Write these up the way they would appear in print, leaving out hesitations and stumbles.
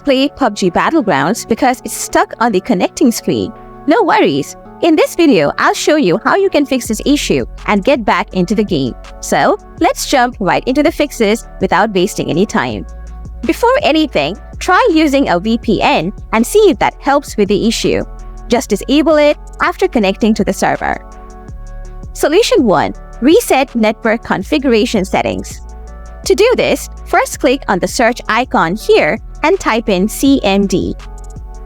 play PUBG Battlegrounds because it's stuck on the connecting screen. No worries. In this video, I'll show you how you can fix this issue and get back into the game. So, let's jump right into the fixes without wasting any time. Before anything, try using a VPN and see if that helps with the issue. Just disable it after connecting to the server. Solution 1. Reset network configuration settings. To do this, first click on the search icon here and type in CMD.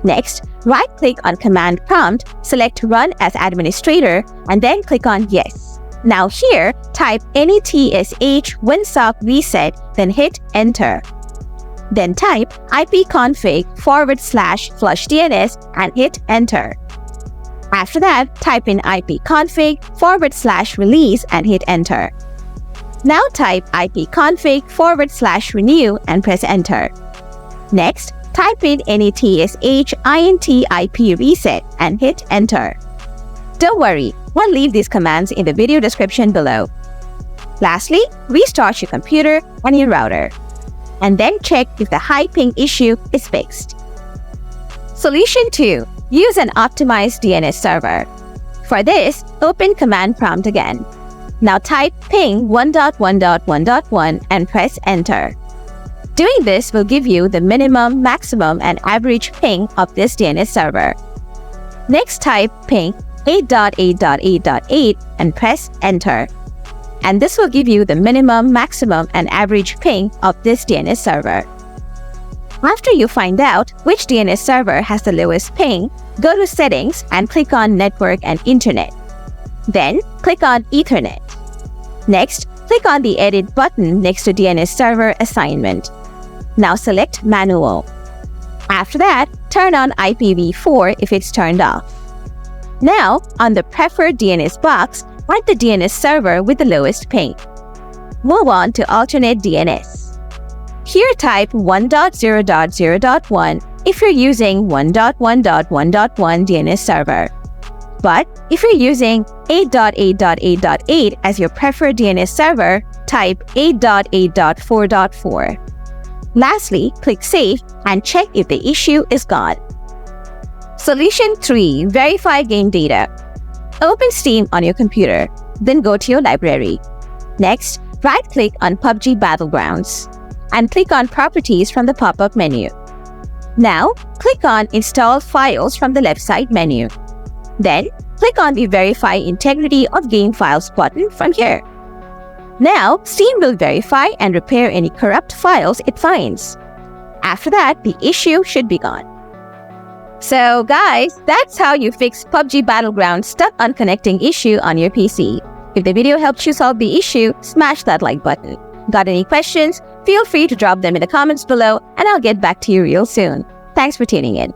Next, right-click on Command Prompt, select Run as Administrator, and then click on Yes. Now here, type netsh winsock reset, then hit Enter. Then type ipconfig /flushdns and hit Enter. After that, type in ipconfig /release and hit Enter. Now type ipconfig /renew and press Enter. Next, type in netsh int ip reset and hit Enter. Don't worry, we'll leave these commands in the video description below. Lastly, restart your computer and your router. And then check if the high ping issue is fixed. Solution 2. Use an optimized DNS server. For this, open Command Prompt again. Now type ping 1.1.1.1 and press Enter. Doing this will give you the minimum, maximum, and average ping of this DNS server. Next, type ping 8.8.8.8 and press Enter. And this will give you the minimum, maximum, and average ping of this DNS server. After you find out which DNS server has the lowest ping, go to Settings and click on Network and Internet. Then, click on Ethernet. Next, click on the Edit button next to DNS Server Assignment. Now select Manual. After that, turn on IPv4 if it's turned off. Now, on the Preferred DNS box, add the DNS server with the lowest ping. Move on to Alternate DNS. Here type 1.0.0.1 if you're using 1.1.1.1 DNS server. But if you're using 8.8.8.8 as your preferred DNS server, type 8.8.4.4. Lastly, click Save and check if the issue is gone. Solution 3. Verify game data. Open Steam on your computer, then go to your library. Next, right-click on PUBG Battlegrounds and click on Properties from the pop-up menu. Now, click on Install Files from the left side menu. Then, click on the Verify Integrity of Game Files button from here. Now, Steam will verify and repair any corrupt files it finds. After that, the issue should be gone. So guys, that's how you fix PUBG Battlegrounds stuck on connecting issue on your PC. If the video helped you solve the issue, smash that like button. Got any questions? Feel free to drop them in the comments below and I'll get back to you real soon. Thanks for tuning in.